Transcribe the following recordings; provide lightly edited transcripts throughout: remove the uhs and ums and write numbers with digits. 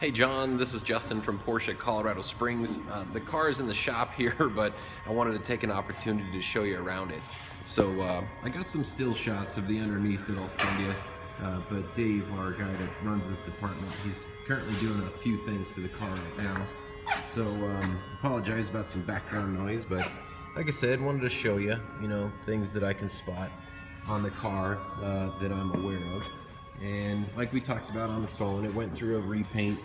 Hey John, this is Justin from Porsche Colorado Springs. The car is in the shop here, but I wanted to take an opportunity to show you around it. So I got some still shots of the underneath that I'll send you, but Dave, our guy that runs this department, he's currently doing a few things to the car right now. So apologize about some background noise, but like I said, wanted to show you, things that I can spot on the car that I'm aware of. And like we talked about on the phone, it went through a repaint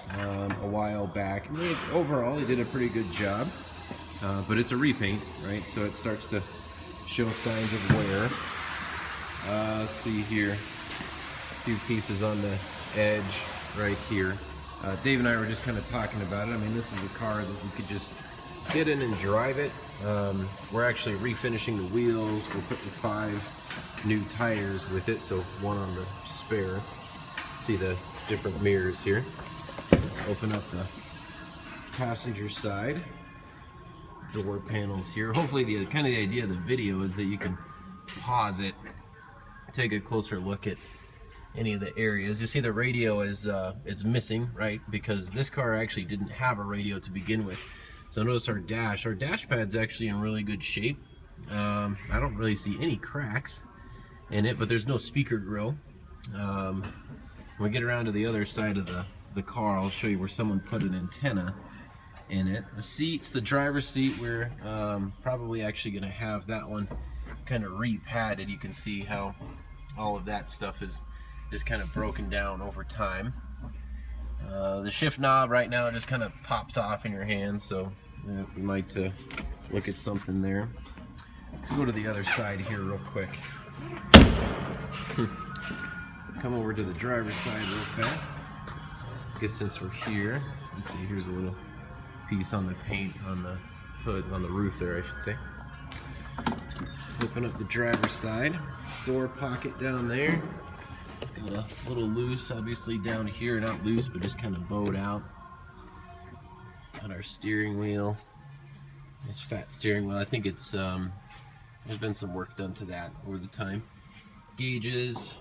a while back. I mean, overall, he did a pretty good job, but it's a repaint, right? So it starts to show signs of wear. Let's see here, a few pieces on the edge right here. Dave and I were just kind of talking about it. I mean, this is a car that you could just get in and drive it. We're actually refinishing the wheels. We're putting 5 new tires with it, so one on the spare. See the different mirrors here. Let's open up the passenger side door panels here. Hopefully the idea of the video is that you can pause it, take a closer look at any of the areas. You see the radio is it's missing, right? Because this car actually didn't have a radio to begin with. So notice our dash pad's actually in really good shape. I don't really see any cracks in it, but there's no speaker grill. When we get around to the other side of the car, I'll show you where someone put an antenna in it. The seats, the driver's seat, we're probably actually going to have that one kind of re-padded. You can see how all of that stuff is just kind of broken down over time. The shift knob right now just kind of pops off in your hand, so we might look at something there. Let's go to the other side here real quick. Come over to the driver's side real fast. I guess since we're here, let's see, here's a little piece on the paint on the hood, on the roof there, I should say. Open up the driver's side. Door pocket down there. It's got a little loose, obviously, down here. Not loose, but just kind of bowed out. Got our steering wheel. This fat steering wheel. I think it's there's been some work done to that over the time. Gauges.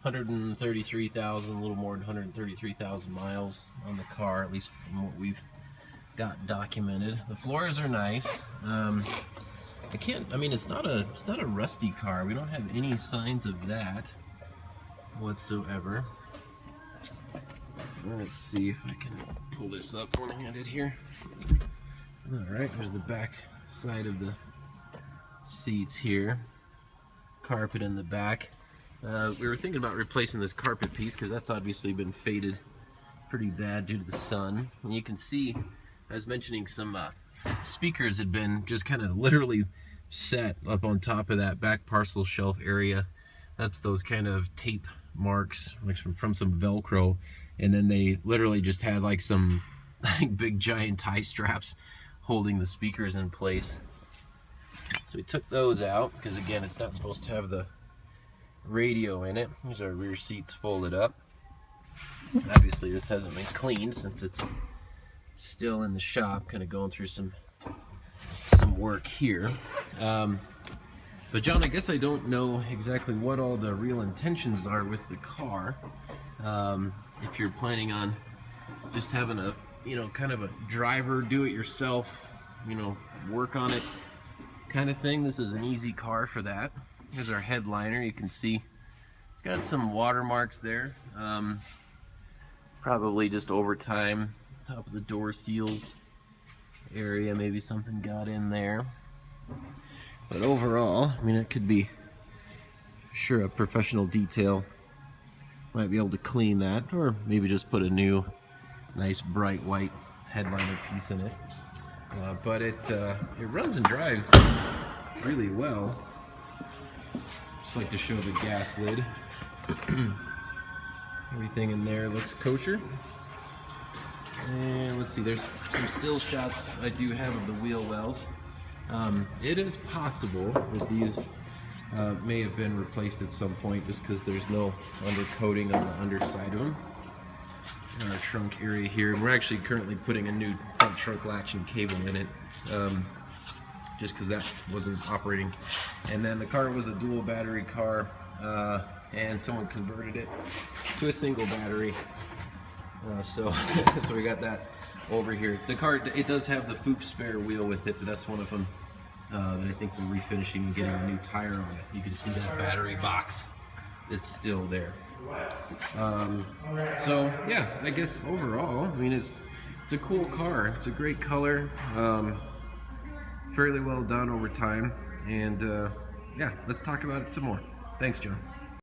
133,000, a little more than 133,000 miles on the car, at least from what we've got documented. The floors are nice. It's not a rusty car. We don't have any signs of that whatsoever. Let's see if I can pull this up one-handed here. Alright, there's the back side of the seats here. Carpet in the back. We were thinking about replacing this carpet piece because that's obviously been faded pretty bad due to the sun. And you can see, I was mentioning some speakers had been just kind of literally set up on top of that back parcel shelf area. That's those kind of tape marks from some Velcro, and then they literally just had like some big giant tie straps holding the speakers in place. So we took those out because, again, it's not supposed to have the radio in it. Here's our rear seats folded up. Obviously this hasn't been cleaned since it's still in the shop, kind of going through some work here. But John, I guess I don't know exactly what all the real intentions are with the car. If you're planning on just having a kind of a driver do it yourself, work on it kind of thing, this is an easy car for that. Here's our headliner. You can see it's got some watermarks there. Probably just over time. Top of the door seals area, maybe something got in there. But overall, it could be, sure, a professional detail might be able to clean that, or maybe just put a new, nice bright white headliner piece in it. But it runs and drives really well. Just like to show the gas lid. Everything in there looks kosher. And let's see, there's some still shots I do have of the wheel wells. It is possible that these may have been replaced at some point just because there's no undercoating on the underside of them. In our trunk area here, and we're actually currently putting a new front trunk latch and cable in it. Just because that wasn't operating. And then the car was a dual battery car, and someone converted it to a single battery. So we got that over here. The car, it does have the Fuchs spare wheel with it, but that's one of them that I think we're refinishing and getting a new tire on it. You can see that battery box. It's still there. So yeah, I guess overall, I mean, it's a cool car. It's a great color, fairly well done over time, and yeah, let's talk about it some more. Thanks, John.